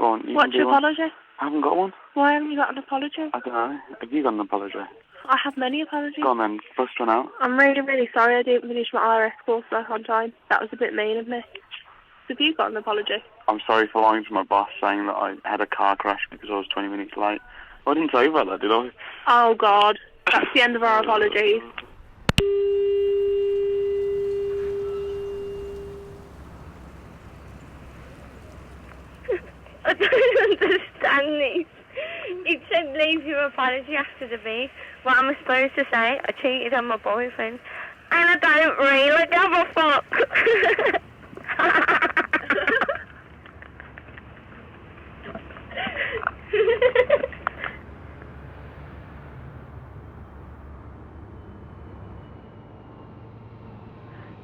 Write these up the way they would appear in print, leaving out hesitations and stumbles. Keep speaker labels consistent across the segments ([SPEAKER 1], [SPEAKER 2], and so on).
[SPEAKER 1] Go on, you
[SPEAKER 2] What's
[SPEAKER 1] can do
[SPEAKER 2] your
[SPEAKER 1] one.
[SPEAKER 2] apology?
[SPEAKER 1] I haven't got one.
[SPEAKER 2] Why haven't you got an apology?
[SPEAKER 1] I don't know. Have you got an apology?
[SPEAKER 2] I have many apologies.
[SPEAKER 1] Go on then, bust one out.
[SPEAKER 2] I'm really, really sorry I didn't finish my RS course back on time. That was a bit mean of me. So have you got an apology?
[SPEAKER 1] I'm sorry for lying to my boss, saying that I had a car crash because I was 20 minutes late. I didn't tell you about that, did I?
[SPEAKER 2] Oh, God. That's the end of our apologies.
[SPEAKER 3] I don't understand this. It said leave your apology after the beep. What am I supposed to say? I cheated on my boyfriend. And I don't really give a fuck.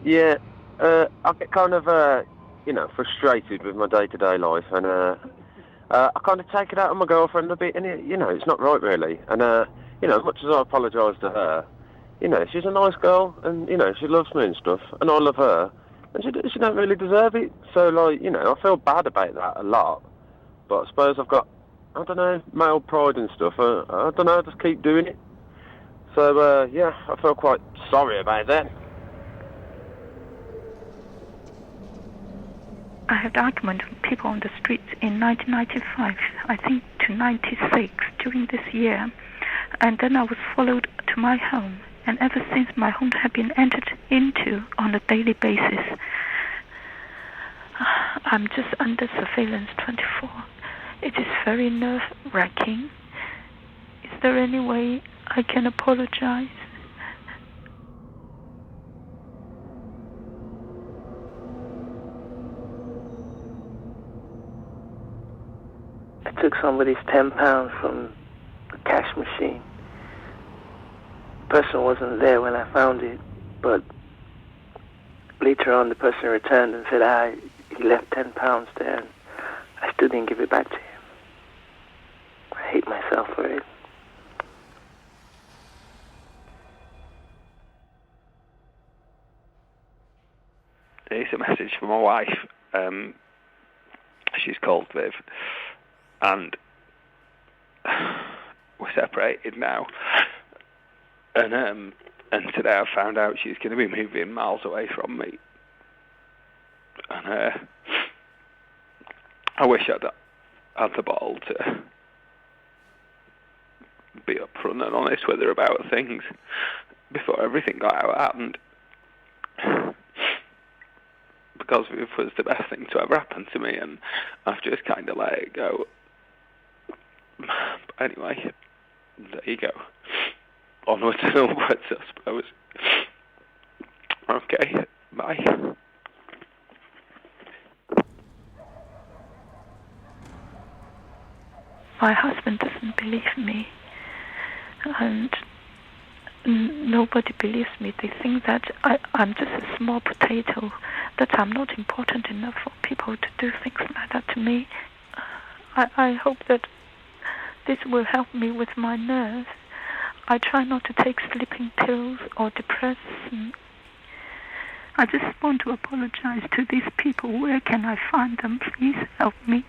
[SPEAKER 4] Yeah, I get kind of, frustrated with my day-to-day life, and I kind of take it out on my girlfriend a bit, and, it's not right, really. And, much as I apologise to her, she's a nice girl, and, she loves me and stuff, and I love her, and she don't really deserve it. So, I feel bad about that a lot, but I suppose I've got, I don't know, male pride and stuff. I don't know, I just keep doing it. So, I feel quite sorry about that.
[SPEAKER 5] I had argument with people on the streets in 1995, I think to 96 during this year, and then I was followed to my home, and ever since my home had been entered into on a daily basis. I'm just under surveillance 24. It is very nerve-wracking. Is there any way I can apologize?
[SPEAKER 6] I took somebody's £10 from the cash machine. The person wasn't there when I found it, but later on the person returned and said, he left £10 there, and I still didn't give it back to him. I hate myself for it.
[SPEAKER 7] It's a message from my wife. She's called Viv, and we're separated now. And today I found out she's going to be moving miles away from me. And I wish I'd had the ball to be upfront and honest with her about things before everything got out of hand. Because it was the best thing to ever happen to me, and I've just kind of let it go. But anyway, there you go. Onwards and upwards, I suppose. Okay, bye.
[SPEAKER 5] My husband doesn't believe me, and nobody believes me. They think that I'm just a small potato, that I'm not important enough for people to do things like that to me. I hope that this will help me with my nerves. I try not to take sleeping pills or depressants. I just want to apologize to these people. Where can I find them? Please help me.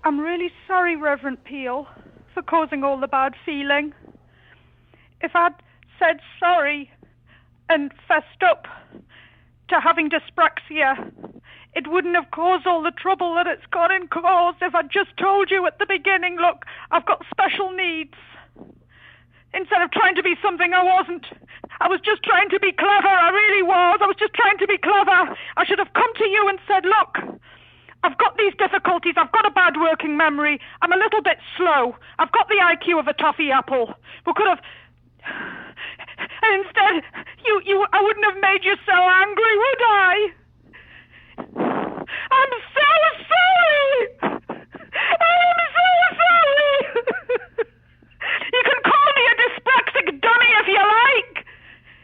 [SPEAKER 8] I'm really sorry, Reverend Peel, for causing all the bad feeling. If I'd said sorry and fessed up to having dyspraxia, it wouldn't have caused all the trouble that it's got and caused if I'd just told you at the beginning, look, I've got special needs. Instead of trying to be something I wasn't. I was just trying to be clever, I really was. I was just trying to be clever. I should have come to you and said, look, I've got these difficulties. I've got a bad working memory. I'm a little bit slow. I've got the IQ of a toffee apple. We could have... And instead, I wouldn't have made you so angry, would I? I'm so sorry! I am so sorry! You can call me a dyspraxic dummy if you like.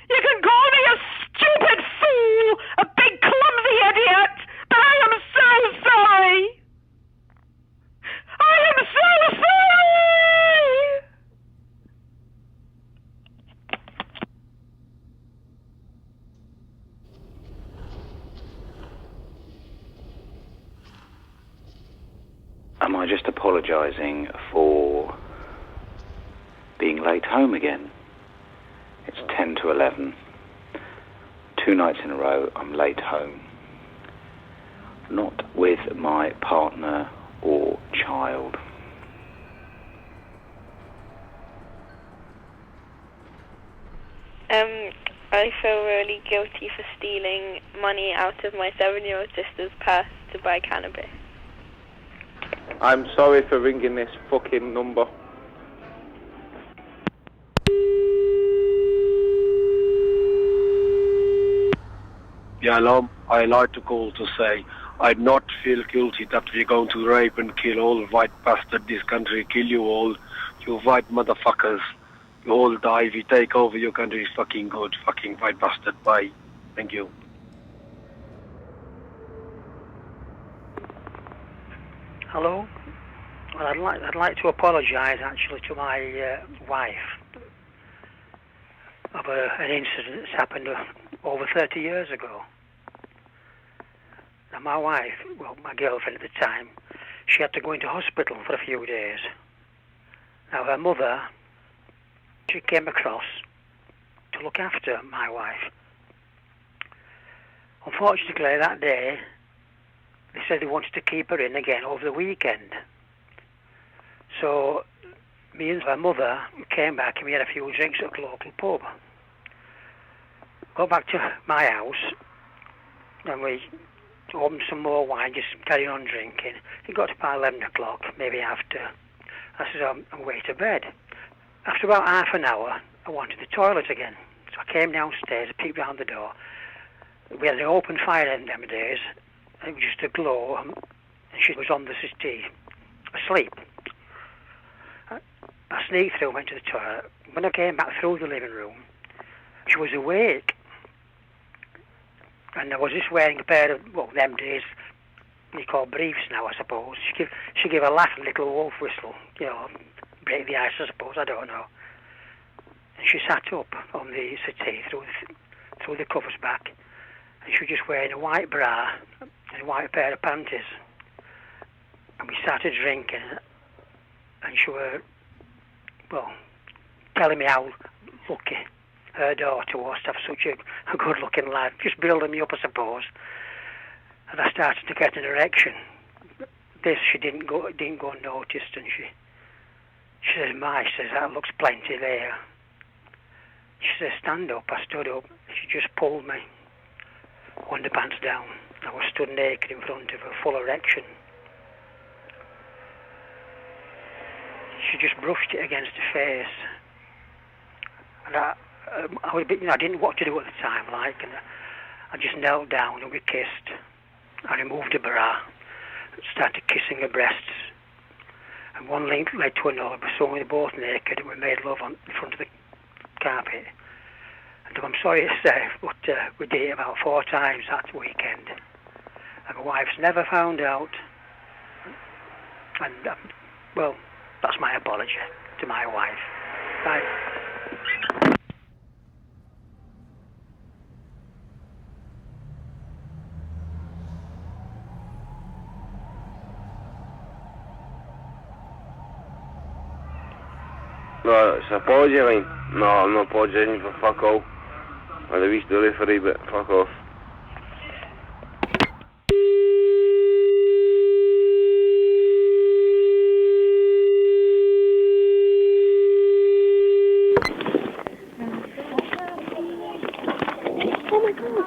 [SPEAKER 8] You can call me a stupid fool, a big clumsy idiot. But I am so sorry.
[SPEAKER 9] just apologising for being late home again. It's 10 to 11. 2 nights in a row I'm late home. Not with my partner or child.
[SPEAKER 3] I feel really guilty for stealing money out of my 7-year-old sister's purse to buy cannabis.
[SPEAKER 10] I'm sorry for ringing this fucking number.
[SPEAKER 11] Yeah, hello. I like to call to say I not feel guilty that we're going to rape and kill all white bastard this country, kill you all, you white motherfuckers. You all die if you take over your country. Is fucking good, fucking white bastard. Bye. Thank you.
[SPEAKER 12] Hello. Well, I'd like to apologise actually to my wife of an incident that's happened over 30 years ago. Now my wife, well, my girlfriend at the time, she had to go into hospital for a few days. Now her mother, she came across to look after my wife. Unfortunately, that day, they said they wanted to keep her in again over the weekend. So, me and her mother came back and we had a few drinks at the local pub. Got back to my house and we opened some more wine, just carrying on drinking. It got to about 11 o'clock, maybe after. I said, I'm way to bed. After about half an hour, I wanted the toilet again. So I came downstairs, I peeked round the door. We had an open fire in them days. It was just a glow, and she was on the settee, asleep. I sneaked through, went to the toilet. When I came back through the living room, she was awake. And I was just wearing a pair of, well, them days, you call briefs now, I suppose. She gave a laugh, a little wolf whistle, you know, break the ice, I suppose, I don't know. And she sat up on the settee, threw the covers back, and she was just wearing a white bra and a white pair of panties. And we started drinking, and she was, well, telling me how lucky her daughter was to have such a good-looking lad, just building me up, I suppose. And I started to get an erection. This she didn't go unnoticed, and she says, "My," she says, "that looks plenty there." She says, "Stand up." I stood up. She just pulled me underpants down. I was stood naked in front of her, full erection. She just brushed it against her face, and I was a bit, I didn't know what to do at the time, and I just knelt down and we kissed. I removed her bra, started kissing her breasts, and one link led to another. So we were both naked and we made love in front of the carpet. And I'm sorry to say, but we did it about 4 times that weekend. And my wife's never found out. And, well, that's my apology to my wife. Bye.
[SPEAKER 4] No, it's an apology, I mean. No, I'm not apologising for fuck all. I'd have reached the referee, but fuck off.
[SPEAKER 2] Oh my god.